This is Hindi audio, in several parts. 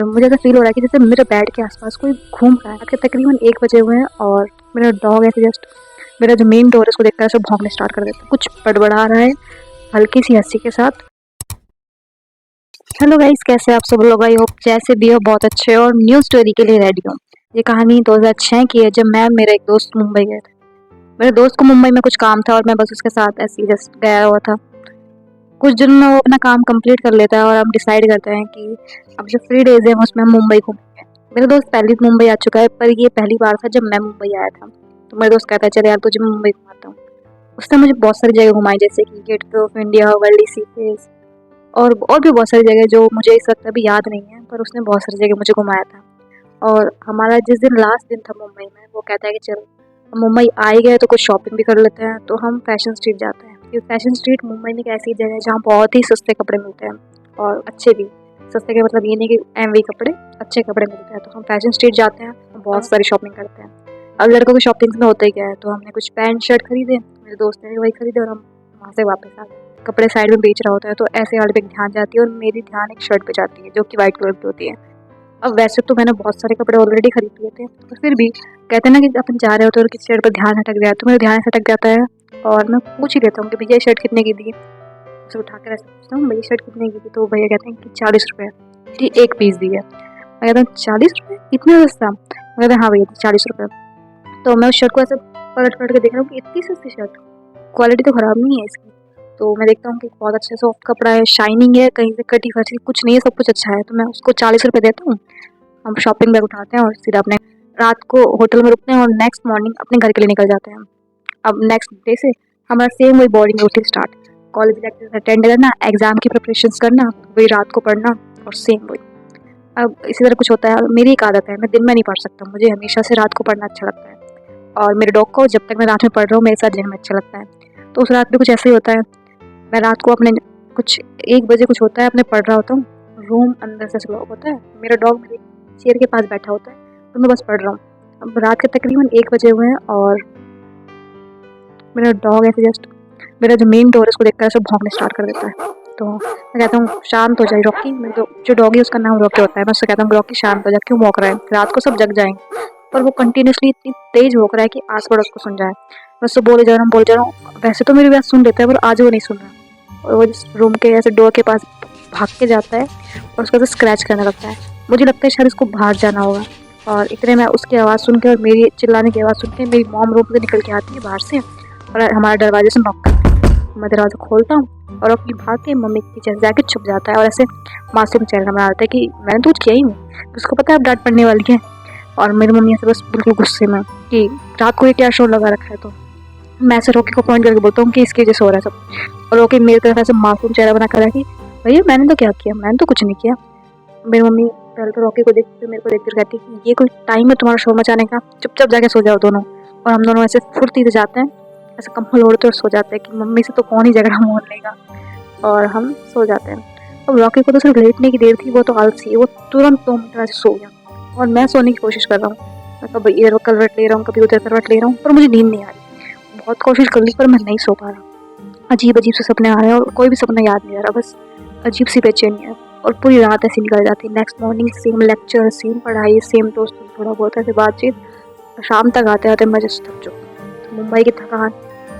मुझे ऐसा फील हो रहा है कि जैसे मेरे बेड के आसपास कोई घूम रहा है। रात के तकरीबन 1 बजे हुए हैं और मेरा डॉग ऐसे जस्ट मेरा जो मेन डोर है उसको देखकर ऐसे भौंकने स्टार्ट कर देता है। कुछ बड़बड़ा रहा है हल्की सी हंसी के साथ। हेलो गाइस, कैसे आप सब लोग? आई होप जैसे भी हो बहुत अच्छे हो और न्यू स्टोरी के लिए रेडी हो। ये कहानी 2006 की है, जब मैं और मेरा एक दोस्त मुंबई गए थे। मेरे दोस्त को मुंबई में कुछ काम था और मैं बस उसके साथ ऐसे ही जस्ट गया हुआ था। कुछ दिन में वो अपना काम कंप्लीट कर लेता है और हम डिसाइड करते हैं कि अब जो फ्री डेज है उसमें हम मुंबई घूमेंगे। मेरा दोस्त पहले भी मुंबई आ चुका है, पर ये पहली बार था जब मैं मुंबई आया था। तो मेरा दोस्त कहता है चल यार तुझे मैं मुंबई घुमाता हूँ। उसने मुझे बहुत सारी जगह घुमाई, जैसे कि gate of India, Worli sea face और भी बहुत सारी जगह जो मुझे इस वक्त अभी याद नहीं है, पर उसने बहुत सारी जगह मुझे घुमाया था। और हमारा जिस दिन लास्ट दिन था मुंबई में, वो कहता है कि चल हम मुंबई आ ही गए तो कुछ शॉपिंग भी कर लेते हैं। तो हम फैशन स्ट्रीट जाते हैं, क्योंकि फैशन स्ट्रीट मुंबई में एक ऐसी जगह है जहाँ बहुत ही सस्ते कपड़े मिलते हैं और अच्छे भी। सस्ते के मतलब ये नहीं कि एमवी कपड़े, अच्छे कपड़े मिलते हैं। तो हम फैशन स्ट्रीट जाते हैं, बहुत सारी शॉपिंग करते हैं। अब लड़कों की शॉपिंग में होता ही क्या है, तो हमने कुछ पैंट शर्ट खरीदे, मेरे दोस्त ने भी वही खरीदे और हम वहाँ से वापस आ गए। कपड़े साइड में बेच रहा होता है तो ऐसे वाले पे ध्यान जाती है और मेरी ध्यान एक शर्ट पे जाती है जो कि वाइट कलर की होती है। अब वैसे तो मैंने बहुत सारे कपड़े ऑलरेडी खरीद लिए थे, पर फिर भी कहते हैं ना कि अपन जा रहे होते हैं और किसी शर्ट पर ध्यान हटक जाए, तो मेरा ध्यान हटक जाता है और मैं पूछ ही लेता हूँ कि भैया ये शर्ट कितने की दी। उसे उठा कर ऐसे पूछता हूँ भैया शर्ट कितने की दी, तो भैया कहते हैं कि 40 रुपये जी, एक पीस दी है। मैं कहता हूँ 40 रुपये, इतना सस्ता? मैं कहता हाँ भैया 40 रुपये। तो मैं उस शर्ट को ऐसे पलट पलट के देख रहा हूँ कि इतनी सस्ती शर्ट, क्वालिटी तो ख़राब नहीं है इसकी। तो मैं देखता हूँ कि बहुत अच्छा सॉफ्ट कपड़ा है, शाइनिंग है, कहीं से कटी फटी कुछ नहीं है, सब कुछ अच्छा है। तो मैं उसको 40 रुपये देता हूँ। हम शॉपिंग बैग उठाते हैं और सीधा अपने रात को होटल में रुकते हैं और नेक्स्ट मॉर्निंग अपने घर के लिए निकल जाते हैं। अब नेक्स्ट डे से हमारा सेम वही boring routine start. College lecture attend करना, एग्जाम की प्रिपरेशंस करना, वही रात को पढ़ना और सेम वही। अब इसी तरह कुछ होता है। मेरी एक आदत है, मैं दिन में नहीं पढ़ सकता, मुझे हमेशा से रात को पढ़ना अच्छा लगता है। और मेरे डॉग को जब तक मैं रात में पढ़ रहा हूँ मेरे साथ दिन में अच्छा लगता है। तो उस रात में कुछ ऐसे ही होता है, मैं रात को अपने कुछ 1 बजे कुछ होता है, अपने पढ़ रहा होता हूँ। रूम अंदर से लॉक होता है, मेरा डॉग मेरे चेयर के पास बैठा होता है, तो मैं बस पढ़ रहा हूँ। अब रात के तकरीबन 1 बजे हुए हैं और मेरा डॉग ऐसे जस्ट मेरा जो मेन डोर है उसको देखकर ऐसे भौंकने स्टार्ट कर देता है। तो मैं कहता हूँ शांत हो जाए रॉकी। मेरे जो डॉग है उसका नाम रॉकी होता है। मैं उससे कहता हूँ रॉकी शांत हो जा, क्यों भौंक रहा है, रात को सब जग जाएंगे। पर वो कंटिन्यूसली इतनी तेज भौंक रहा है कि आस पड़ोस को सुन जाए। मैं उससे बोले जा रहा हूँ, वैसे तो मेरी बात सुन लेता है पर आज वो नहीं सुन रहा। और वो जिस रूम के ऐसे डोर के पास भाग के जाता है और उसको ऐसे स्क्रैच करने लगता है। मुझे लगता है शायद उसको बाहर जाना होगा। और इतने में उसकी आवाज़ सुन के और मेरी चिल्लाने की आवाज़ सुन के मेरी मॉम रूम से निकल के आती है बाहर से और हमारे दरवाजे से नॉक करती है। मैं दरवाज़ा खोलता हूँ और अपनी भाग के मम्मी के पीछे जाके छुप जाता है और ऐसे मासूम चेहरा बना देता है कि मैंने तो कुछ किया ही नहीं, उसको पता है अब डांट पड़ने वाली है। और मेरी मम्मी ऐसे बस बिल्कुल गुस्से में कि रात को ये क्या शोर लगा रखा है। तो मैं ऐसे रॉकी को पॉइंट करके बोलता हूँ कि इसकी वजह से हो रहा है सब। और रॉकी मेरी तरफ ऐसे मासूम चेहरा बना कर है कि भैया मैंने तो क्या किया, मैंने तो कुछ नहीं किया। मेरी मम्मी पहले तो रॉकी को देखती फिर मेरे को देखती कहती कि ये कोई टाइम है तुम्हारा शोर मचाने का, चुपचाप जाके सो जाओ दोनों। और हम दोनों ऐसे फुर्ती से जाते हैं, ऐसे कंबल ओढ़ते और सो जाते हैं कि मम्मी से तो कौन ही झगड़ा मोल लेगा। और हम सो जाते हैं। अब रॉकी को तो सिर्फ लेटने की देर थी, वो तो आलसी है, वो तुरंत 2 मिनट से सो गया। और मैं सोने की कोशिश कर रहा हूँ, मैं कभी इधर करवट ले रहा हूँ, कभी उधर करवट ले रहा हूँ, पर मुझे नींद नहीं आ रही। बहुत कोशिश कर ली पर मैं नहीं सो पा रहा। अजीब अजीब से सपने आ रहे हैं और कोई भी सपना याद नहीं आ रहा, बस अजीब सी बेचैनी है। और पूरी रात ऐसी निकल जाती है। Next morning same lecture, same पढ़ाई, सेम दोस्तों से थोड़ा बहुत ऐसे बातचीत। शाम तक आते आते मैं जस्ट थक चुका हूँ। तो मुंबई की थकान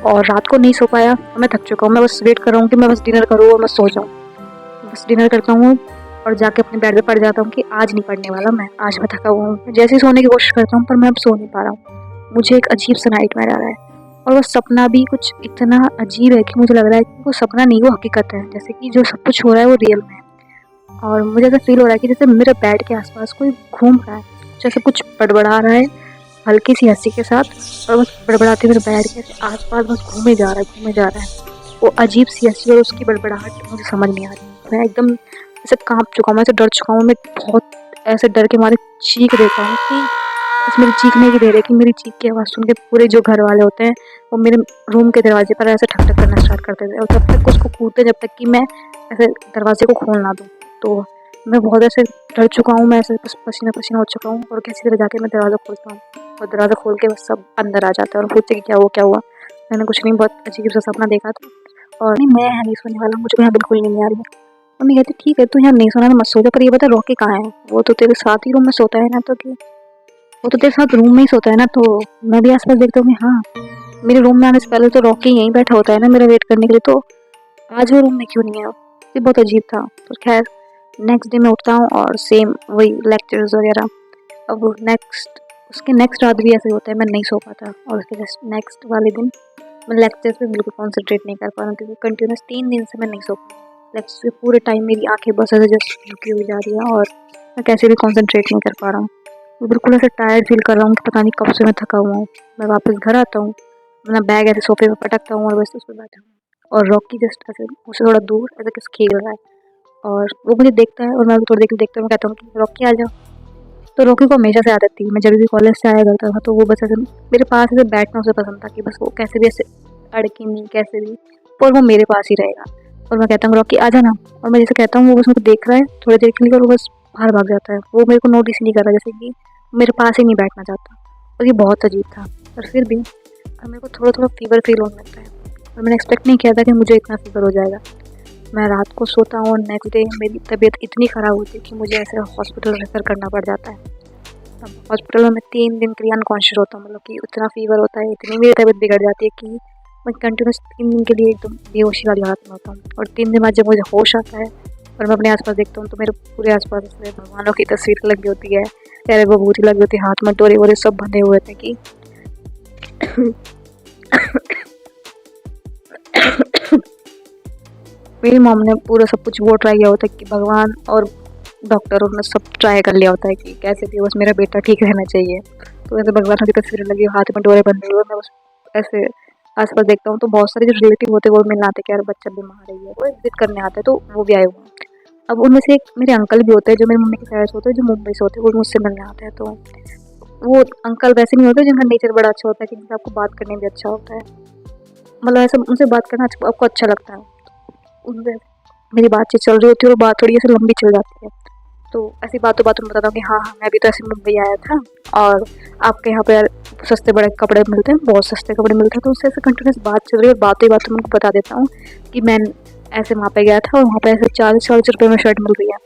और रात को नहीं सो पाया, मैं थक चुका हूँ। मैं बस वेट कर रहा हूँ कि मैं बस डिनर करूँ और मैं सो जाऊँ। बस डिनर करता हूँ और जाके अपने बेड पे पड़ जाता हूँ कि आज नहीं पढ़ने वाला मैं, आज मैं थका हुआ हूँ। जैसे ही सोने की कोशिश करता हूँ पर मैं अब सो नहीं पा रहा हूँ। मुझे एक अजीब सा नाइटमेयर आ रहा है और वो सपना भी कुछ इतना अजीब है कि मुझे लग रहा है कि वो सपना नहीं, वो हकीकत है। जैसे कि जो सब कुछ हो रहा है वो रियल में है। और मुझे ऐसा फील हो रहा है कि जैसे मेरे बेड के आसपास कोई घूम रहा है, जैसे कुछ बड़बड़ा रहा है हल्की सी हंसी के साथ। और बस बड़बड़ाते मेरे बेड के आसपास बस घूमे जा रहा है, घूमे जा रहा है। वो अजीब सी हंसी और उसकी बड़बड़ाहट मुझे समझ नहीं आ रही। मैं एकदम ऐसे कांप चुका हूँ, मैं ऐसे डर चुका हूँ। मैं बहुत ऐसे डर के मारे चीख देता हूँ कि बस मेरी चीखने की देर है कि मेरी चीख की आवाज़ सुन के पूरे जो घर वाले होते हैं वो मेरे रूम के दरवाजे पर ऐसे ठक ठक करना स्टार्ट कर देते हैं। और तब तक उसको कूदते जब तक कि मैं ऐसे दरवाजे को खोल ना दूँ। तो मैं बहुत ऐसे डर चुका हूँ, मैं ऐसे पसीना पसीना हो चुका हूँ और किसी तरह जाके मैं दरवाज़ा खोलता हूँ और दरवाज़ा खोल के बस सब अंदर आ जाता है और पूछते कि क्या हुआ। मैंने कुछ नहीं, बहुत अजीब सा सपना देखा था और नहीं मैं नहीं सोने वाला, मुझे यहाँ बिल्कुल नहीं आ रही है। मम्मी कहती ठीक है, तू यहाँ नहीं सोना तो मत सो जा, पर ये बता रॉकी कहाँ है? वो तो तेरे साथ ही रूम में सोता है ना, तो कि वो तो तेरे साथ रूम में ही सोता है ना। तो मैं भी आसपास देखता हूँ कि हाँ, मेरे रूम में आने से पहले तो रॉकी यहीं बैठा होता है ना मेरा वेट करने के लिए, तो आज वो रूम में क्यों नहीं है? ये बहुत अजीब था। तो खैर नेक्स्ट डे मैं उठता हूँ और सेम वही लेक्चर्स वगैरह। अब उसके नेक्स्ट रात भी ऐसे होता है, मैं नहीं सो पाता, और उसके जस्ट नेक्स्ट वाले दिन मैं लेक्चर्स पे बिल्कुल कॉन्सेंट्रेट नहीं कर पा रहा हूँ, क्योंकि कंटिन्यूस 3 दिन से मैं नहीं सो पा रही। लेक्चर्स पे पूरे टाइम मेरी आंखें बस ऐसे जस्ट झुकी हुई जा रही है, और मैं कैसे भी कॉन्सेंट्रेट नहीं कर पा रहा हूँ। मैं बिल्कुल ऐसे टायर्ड फील कर रहा हूँ कि पता नहीं कब से मैं थका हुआ हूँ। मैं वापस घर आता हूँ, अपना बैग ऐसे सोफे पे पटकता हूँ और बस उस पर बैठा हूँ, और रॉकी जस्ट ऐसे मुझसे थोड़ा दूर ऐसे किस खेल रहा है, और वो मुझे देखता है और मैं भी थोड़ी देर के लिए देखता हूँ। मैं कहता हूँ कि रॉकी आ जाओ। तो रॉकी को हमेशा से आदत थी, मैं जब भी कॉलेज से आया करता था तो वो बस ऐसे मेरे पास ऐसे बैठना उसे पसंद था, कि बस वो कैसे भी ऐसे अड़के नहीं कैसे भी, पर वो मेरे पास ही रहेगा। और मैं कहता हूँ रॉकी आ जाना, और मैं जैसे कहता हूँ वो बस मुझे देख रहा है थोड़ी देर के लिए, और वो बस बाहर भाग जाता है। वो मेरे को नोटिस ही नहीं कर रहा, जैसे कि मेरे पास ही नहीं बैठना चाहता। और ये बहुत अजीब था। पर फिर भी अब मेरे को थोड़ा थोड़ा फीवर फील होने लगता है, और मैंने एक्सपेक्ट नहीं किया था कि मुझे इतना फीवर हो जाएगा। मैं रात को सोता हूँ और नेक्स्ट डे मेरी तबीयत इतनी ख़राब होती है कि मुझे ऐसे हॉस्पिटल रेफर करना पड़ जाता है। अब हॉस्पिटल में मैं 3 दिन के लिए अनकॉन्शियस होता हूँ, मतलब कि इतना फीवर होता है, इतनी मेरी तबीयत बिगड़ जाती है कि मैं कंटिन्यूस 3 दिन के लिए एकदम बेहोशी वाली हालत में होता हूँ। और 3 दिन बाद जब मुझे होश आता है और मैं अपने आसपास देखता हूँ, तो मेरे पूरे आसपास ऐसे भगवानों की तस्वीर लगी होती है, प्यारे बबूती लगी होती है, हाथ में डोरे वोरे सब बंधे हुए थे कि मेरी मॉम ने पूरा सब कुछ वो ट्राई किया होता है कि भगवान और डॉक्टरों ने सब ट्राई कर लिया होता है कि कैसे भी बस मेरा बेटा ठीक रहना चाहिए। तो ऐसे भगवान की तस्वीरें लगी, हाथ में डोरे बंधे हुए, मैं बस ऐसे आसपास देखता हूँ, तो बहुत सारे जो रिलेटिव होते हैं वो मिलने आते हैं कि यार बच्चा बीमार है, वो विजिट करने आते हैं, तो वो भी आए हुए हैं। अब उनमें से एक मेरे अंकल भी होते हैं जो मेरी मम्मी के साइड से होते हैं, जो मुंबई से होते हैं, वो मुझसे मिलने आते हैं। तो वो अंकल वैसे नहीं होते जिनका नेचर बड़ा अच्छा होता है, कि जिनसे आपको बात करने में भी अच्छा होता है, मतलब ऐसे उनसे बात करना आपको अच्छा लगता है। उनसे मेरी बातचीत चल रही होती है और बात थोड़ी ऐसे लंबी चल जाती है, तो ऐसी बातों बातों में बताता हूँ कि हाँ हाँ मैं भी तो ऐसे मुंबई आया था, और आपके यहाँ पे यार सस्ते बड़े कपड़े मिलते हैं, बहुत सस्ते कपड़े मिलते हैं। तो उससे ऐसे कंटिन्यूस बात चल रही है, और बातों ही बातों में उनको बता देता हूँ कि मैं ऐसे वहाँ पे गया था और वहाँ पे ऐसे 40-40 रुपये में शर्ट मिल रही है।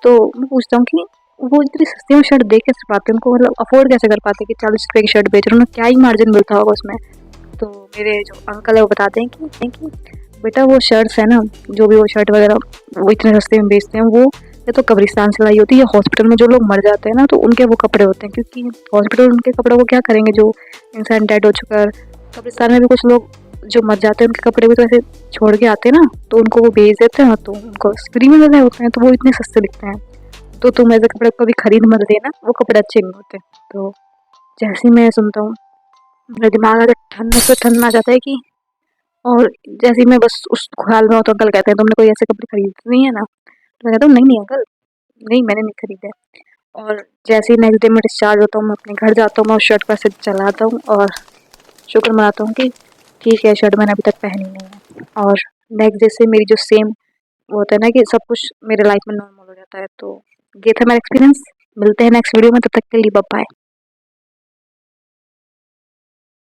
तो मैं पूछता हूँ कि वो इतनी सस्ती में शर्ट दे कैसे पाते हैं, उनको मतलब अफोर्ड कैसे कर पाते हैं कि 40 रुपये की शर्ट बेच रहे हैं, उन्हें क्या ही मार्जिन मिलता होगा उसमें। तो मेरे जो अंकल है वो बताते हैं कि बेटा वो शर्ट्स है ना, जो भी वो शर्ट वगैरह वो इतने सस्ते में बेचते हैं, वो या तो कब्रिस्तान से लाई होती है, या हॉस्पिटल में जो लोग मर जाते हैं ना, तो उनके वो कपड़े होते हैं, क्योंकि हॉस्पिटल उनके कपड़े वो क्या करेंगे, जो इंसान डेड हो चुका है। कब्रिस्तान में भी कुछ लोग जो मर जाते हैं उनके कपड़े भी तो ऐसे छोड़ के आते हैं ना, तो उनको वो बेच देते हैं, तो उनको फ्री में मिल रहे होते हैं, तो वो इतने सस्ते दिखते हैं। तो तुम ऐसे कपड़े कभी खरीद मत लेना, वो कपड़े अच्छे नहीं होते। तो जैसे ही मैं सुनता हूँ मेरा दिमाग अगर ठंड से ठंड आ जाता है कि, और जैसे ही मैं बस उस ख्याल में होता हूँ, अंकल कहते हैं तुमने कोई ऐसे कपड़े खरीदे नहीं है ना? तो मैं कहता हूँ नहीं नहीं अंकल, नहीं मैंने नहीं खरीदे। और जैसे ही नेक्स्ट डे मैं डिस्चार्ज होता हूँ, मैं अपने घर जाता हूँ, मैं उस शर्ट को ऐसे चलाता हूँ और शुक्र मनाता हूँ कि ठीक है शर्ट मैंने अभी तक पहनी नहीं है। और नेक्स्ट डे से मेरी जो सेम वो होता है ना कि सब कुछ मेरे लाइफ में नॉर्मल हो जाता है। तो ये था मेरा एक्सपीरियंस। मिलते हैं नेक्स्ट वीडियो में, तब तक के लिए बाय बाय।